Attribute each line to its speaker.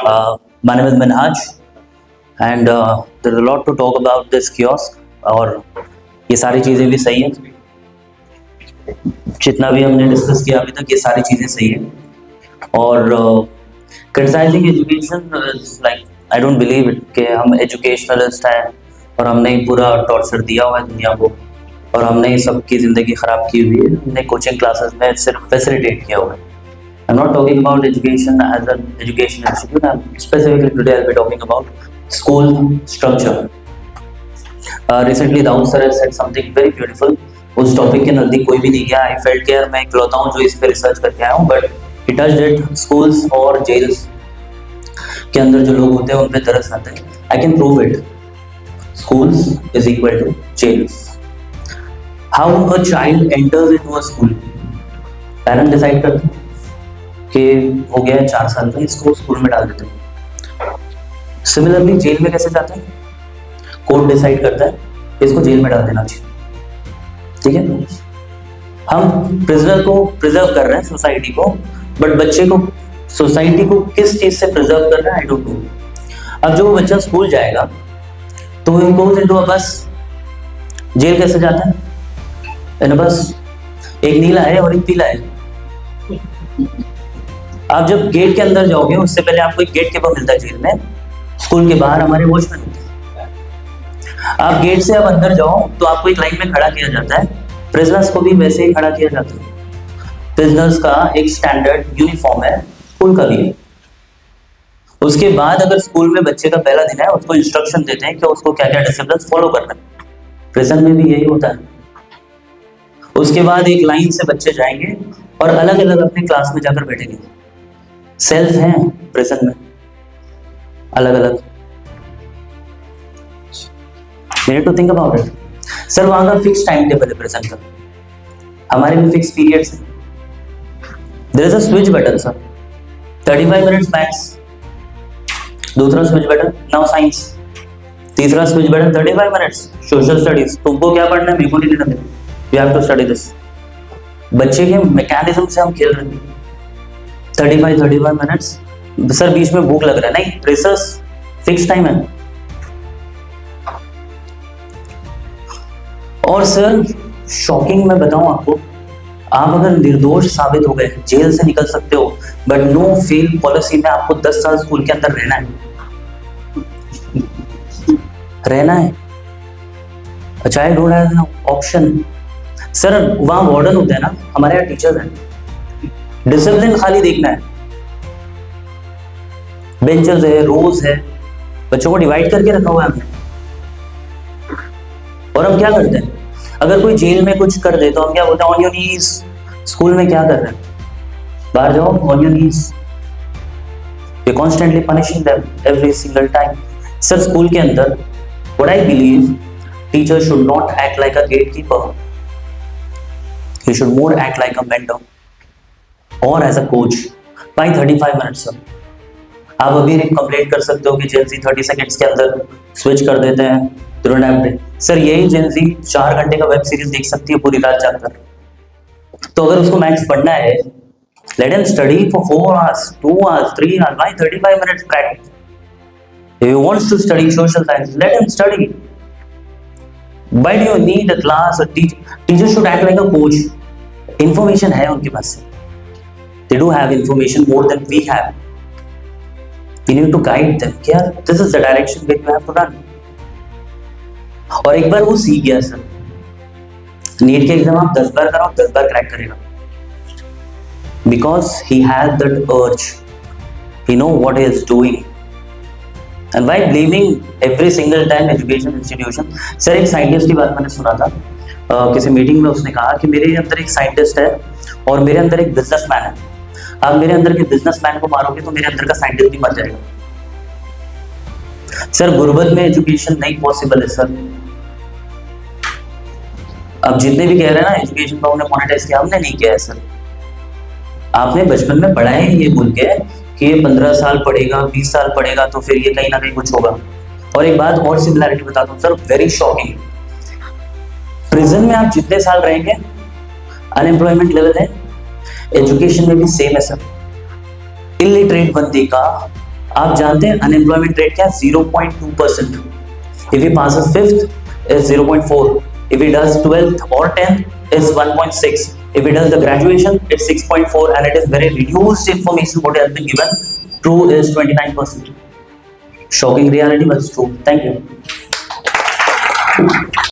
Speaker 1: My name is Minhaj, and there's a lot to talk about this kiosk. और ये सारी चीज़ें भी सही हैं, जितना भी हमने डिस्कस किया अभी तक ये सारी चीज़ें सही हैं। और criticising education like I don't believe it कि हम एजुकेशनलिस्ट हैं और हमने ही पूरा टॉर्चर दिया हुआ है दुनिया को और हमने ही सबकी ज़िंदगी ख़राब की हुई है। हमने कोचिंग क्लासेस में सिर्फ फैसिलिटेट किया हुआ है। I'm not talking about education as an education institute. Specifically today I'll be talking about school structure. Recently Daud sir has said something very beautiful. उस टॉपिक के नज़दीक कोई भी नहीं गया। I felt कि यार मैं इकलौता हूँ जो इस पे रिसर्च करके आया हूँ, but he touched it. Schools और jails के अंदर जो लोग होते हैं उन पे तरस आते हैं। I can prove it. Schools is equal to jails. How a child enters into a school? Parents decide करते हैं कि हो गया है 4 साल का, इसको स्कूल में डाल देते हैं। सिमिलरली जेल में कैसे जाते हैं? कोर्ट डिसाइड करता है इसको जेल में डाल देना चाहिए। ठीक है, हम प्रिजनर को प्रिजर्व कर रहे हैं सोसाइटी को, बट बच्चे को सोसाइटी को किस चीज से प्रिजर्व कर रहे हैं आई डोंट नो। अब जब वो बच्चा स्कूल जाएगा तो ही गोज इनटू अ बस। जेल कैसे जाता है? इन अ बस। एक नीला है और एक पीला है। आप जब गेट के अंदर जाओगे उससे पहले आपको एक गेट कीपर मिलता है जेल में। स्कूल के बाहर हमारे वॉचमैन होते हैं। आप गेट से अब अंदर जाओ तो आपको एक लाइन में खड़ा किया जाता है। प्रिजनर्स को भी वैसे ही खड़ा किया जाता है। प्रिजनर्स का एक स्टैंडर्ड यूनिफॉर्म है, स्कूल का भी है। उसके बाद अगर स्कूल में बच्चे का पहला दिन है उसको इंस्ट्रक्शन देते हैं कि उसको क्या क्या डिसिप्लिन फॉलो करना है। प्रिजन में भी यही होता है। उसके बाद एक लाइन से बच्चे जाएंगे और अलग अलग अपने क्लास में जाकर बैठेंगे। सेल्स हैं प्रिजन में अलग अलग। You need to think about it. Sir वहां का फिक्स टाइम टेबल है प्रिजन का, हमारे भी फिक्स पीरियड्स हैं। There is a switch button sir, 35 minutes max. दूसरा स्विच बटन नाउ साइंस। तीसरा switch button 35 minutes social studies. तुमको क्या पढ़ना है मेरे को नहीं लेना देना, you have to study this. बच्चे के मैकेनिज्म से हम खेल रहे हैं। 35 मिनट्स सर, बीच में भूख लग रहा है नहीं, रिसर्च फिक्स टाइम है। और सर शॉकिंग मैं बताऊं आपको, आप अगर निर्दोष साबित हो गए जेल से निकल सकते हो, बट नो फेल पॉलिसी में आपको 10 साल स्कूल के अंदर रहना है। A child don't have an option. Sir वहां वार्डन होते हैं ना, हमारे यहाँ टीचर्स हैं। डिसिप्लिन खाली देखना है। बेंचेस है, रोज है, बच्चों को डिवाइड करके रखा हुआ है हमने। और हम क्या करते हैं, अगर कोई जेल में कुछ कर दे तो हम क्या बोलते हैं, ऑन योर नीज। स्कूल में क्या कर रहे हैं, बाहर जाओ, on your knees. We constantly punishing them every single time. Sir school के अंदर what I believe, teacher should not act like a gatekeeper, he should more act like a mentor or as a coach. By 35 minutes sir, आप अभी complaint कर सकते हो कि जेन जी 30 seconds के अंदर स्विच कर देते हैं तुरंत। सर यही जेन जी 4 घंटे का वेब सीरीज देख सकती है पूरी रात जाकर। तो अगर उसको मैथ्स पढ़ना है, let him study for 4 hours, 2 hours, 3 hours. Why 35 minutes practice? If he wants to study social science, let him study. Why do you need a class? A teacher should act like a coach. Information है उनके पास से, they do have information more than we have. We need to guide them. क्या this is the direction where you have to run. और एक बार वो सीख गया sir, NEET के एग्जाम आप 10 बार कराओ 10 बार क्रैक करेगा, because he has that urge, he know what he is doing. And by blaming every single time education institution, sir एक साइंटिस्ट की बात मैंने सुना था किसी मीटिंग में। उसने कहा कि मेरे अंदर एक साइंटिस्ट है और मेरे अंदर एक बिजनेसमैन है। आप मेरे अंदर के बिजनेसमैन को मारोगे तो मेरे अंदर का साइंटिस्ट भी मर जाएगा। सर गुर्बत में एजुकेशन नहीं पॉसिबल है सर। अब जितने भी कह रहे हैं ना एजुकेशन को हमने मोनेटाइज किया, हमने नहीं किया है सर। आपने बचपन में पढ़ा है ये बोल के कि ये 15 साल पढ़ेगा, 20 साल पढ़ेगा तो फिर ये कहीं ना कहीं कुछ होगा। और एक बात और सिमिलैरिटी बताता हूँ सर, वेरी शॉकिंग। प्रिजन में आप जितने साल रहेंगे अनएम्प्लॉयमेंट लेवल है, एजुकेशन में भी सेम है सर। इलिटरेट बंदे का आप जानते हैं अनएम्प्लॉयमेंट रेट क्या है? 0.2%. If he passes 5th, is 0.4. If he does 12th or 10th, is 1.6. If he does the graduation, it's 6.4, and it is very reduced information what has been given. True is 29%. Shocking reality, but it's true. Thank you.